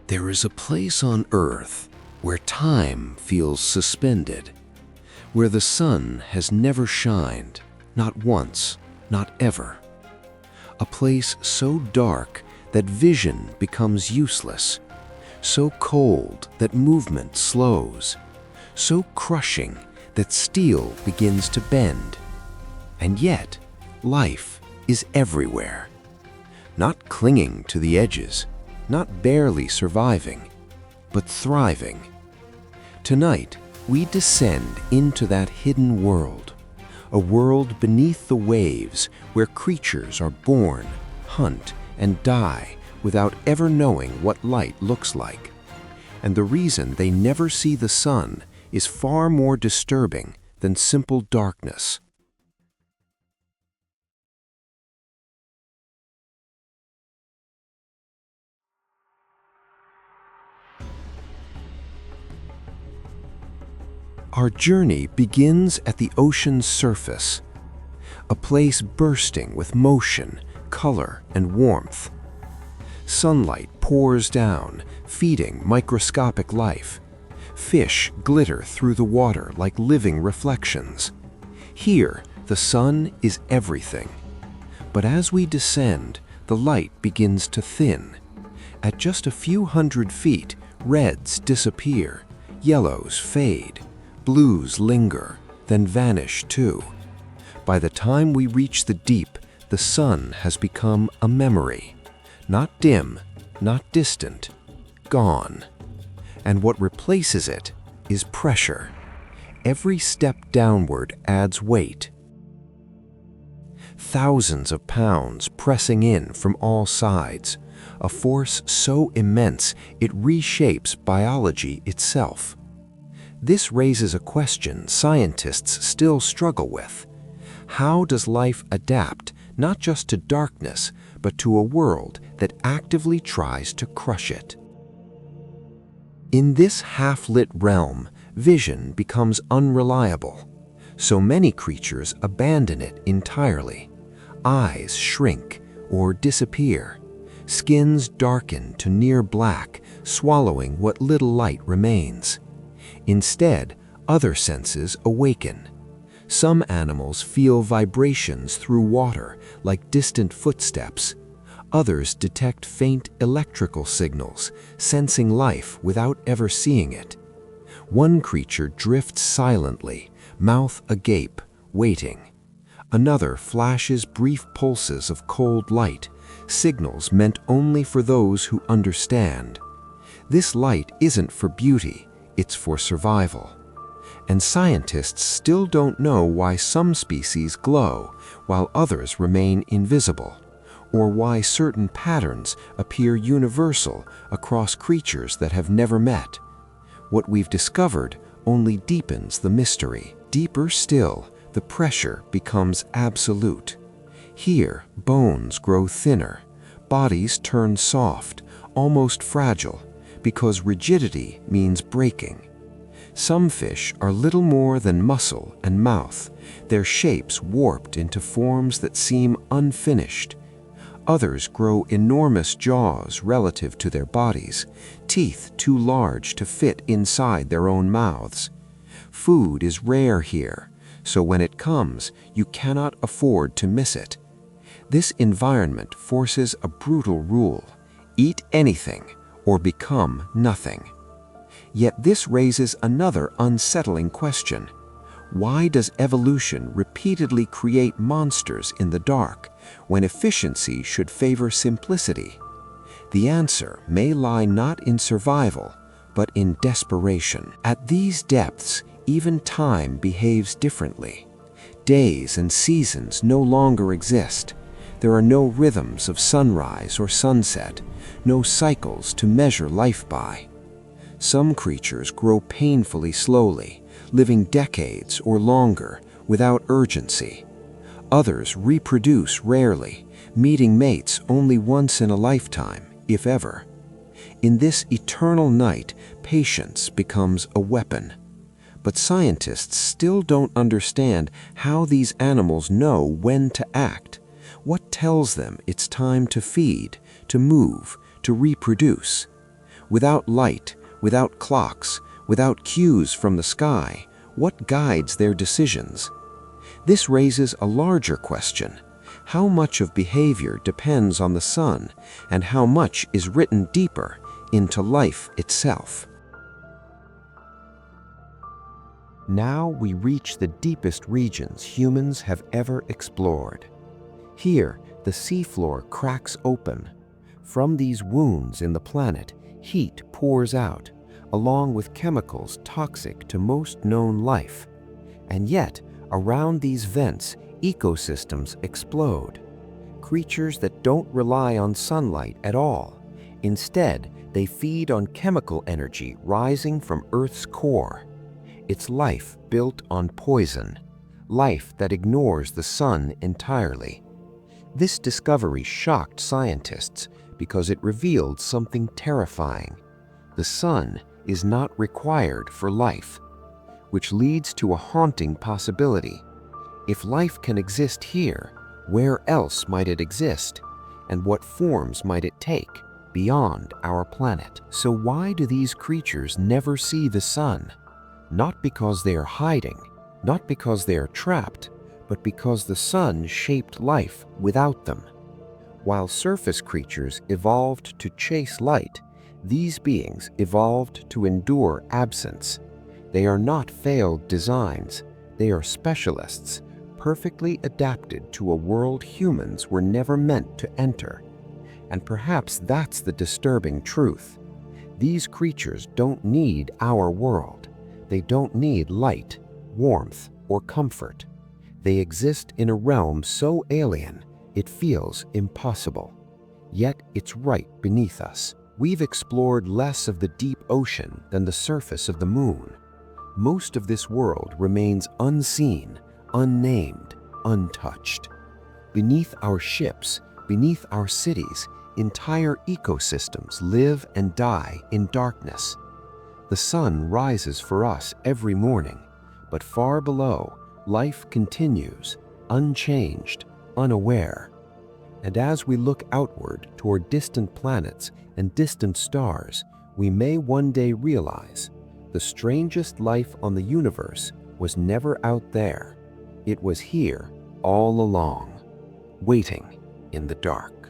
There is a place on Earth where time feels suspended, where the sun has never shined, not once, not ever. A place so dark that vision becomes useless, so cold that movement slows, so crushing that steel begins to bend. And yet, life is everywhere. Not clinging to the edges, not barely surviving, but thriving. Tonight, we descend into that hidden world, a world beneath the waves where creatures are born, hunt, and die without ever knowing what light looks like. And the reason they never see the sun is far more disturbing than simple darkness. Our journey begins at the ocean's surface, a place bursting with motion, color, and warmth. Sunlight pours down, feeding microscopic life. Fish glitter through the water like living reflections. Here, the sun is everything. But as we descend, the light begins to thin. At just a few hundred feet, reds disappear, yellows fade. Blues linger, then vanish too. By the time we reach the deep, the sun has become a memory. Not dim, not distant, gone. And what replaces it is pressure. Every step downward adds weight. Thousands of pounds pressing in from all sides, a force so immense it reshapes biology itself. This raises a question scientists still struggle with. How does life adapt not just to darkness, but to a world that actively tries to crush it? In this half-lit realm, vision becomes unreliable. So many creatures abandon it entirely. Eyes shrink or disappear. Skins darken to near black, swallowing what little light remains. Instead, other senses awaken. Some animals feel vibrations through water, like distant footsteps. Others detect faint electrical signals, sensing life without ever seeing it. One creature drifts silently, mouth agape, waiting. Another flashes brief pulses of cold light, signals meant only for those who understand. This light isn't for beauty. It's for survival. And scientists still don't know why some species glow while others remain invisible, or why certain patterns appear universal across creatures that have never met. What we've discovered only deepens the mystery. Deeper still, the pressure becomes absolute. Here, bones grow thinner, bodies turn soft, almost fragile, because rigidity means breaking. Some fish are little more than muscle and mouth, their shapes warped into forms that seem unfinished. Others grow enormous jaws relative to their bodies, teeth too large to fit inside their own mouths. Food is rare here, so when it comes, you cannot afford to miss it. This environment forces a brutal rule: eat anything or become nothing. Yet this raises another unsettling question. Why does evolution repeatedly create monsters in the dark when efficiency should favor simplicity? The answer may lie not in survival, but in desperation. At these depths, even time behaves differently. Days and seasons no longer exist. There are no rhythms of sunrise or sunset, no cycles to measure life by. Some creatures grow painfully slowly, living decades or longer without urgency. Others reproduce rarely, meeting mates only once in a lifetime, if ever. In this eternal night, patience becomes a weapon. But scientists still don't understand how these animals know when to act. What tells them it's time to feed, to move, to reproduce? Without light, without clocks, without cues from the sky, what guides their decisions? This raises a larger question. How much of behavior depends on the sun, and how much is written deeper into life itself? Now we reach the deepest regions humans have ever explored. Here, the seafloor cracks open. From these wounds in the planet, heat pours out, along with chemicals toxic to most known life. And yet, around these vents, ecosystems explode. Creatures that don't rely on sunlight at all. Instead, they feed on chemical energy rising from Earth's core. It's life built on poison, life that ignores the sun entirely. This discovery shocked scientists because it revealed something terrifying. The sun is not required for life, which leads to a haunting possibility. If life can exist here, where else might it exist? And what forms might it take beyond our planet? So why do these creatures never see the sun? Not because they are hiding, not because they are trapped, but because the sun shaped life without them. While surface creatures evolved to chase light, these beings evolved to endure absence. They are not failed designs, they are specialists, perfectly adapted to a world humans were never meant to enter. And perhaps that's the disturbing truth. These creatures don't need our world. They don't need light, warmth, or comfort. They exist in a realm so alien, it feels impossible. Yet it's right beneath us. We've explored less of the deep ocean than the surface of the moon. Most of this world remains unseen, unnamed, untouched. Beneath our ships, beneath our cities, entire ecosystems live and die in darkness. The sun rises for us every morning, but far below, life continues, unchanged, unaware. And as we look outward toward distant planets and distant stars, we may one day realize the strangest life on the universe was never out there. It was here all along, waiting in the dark.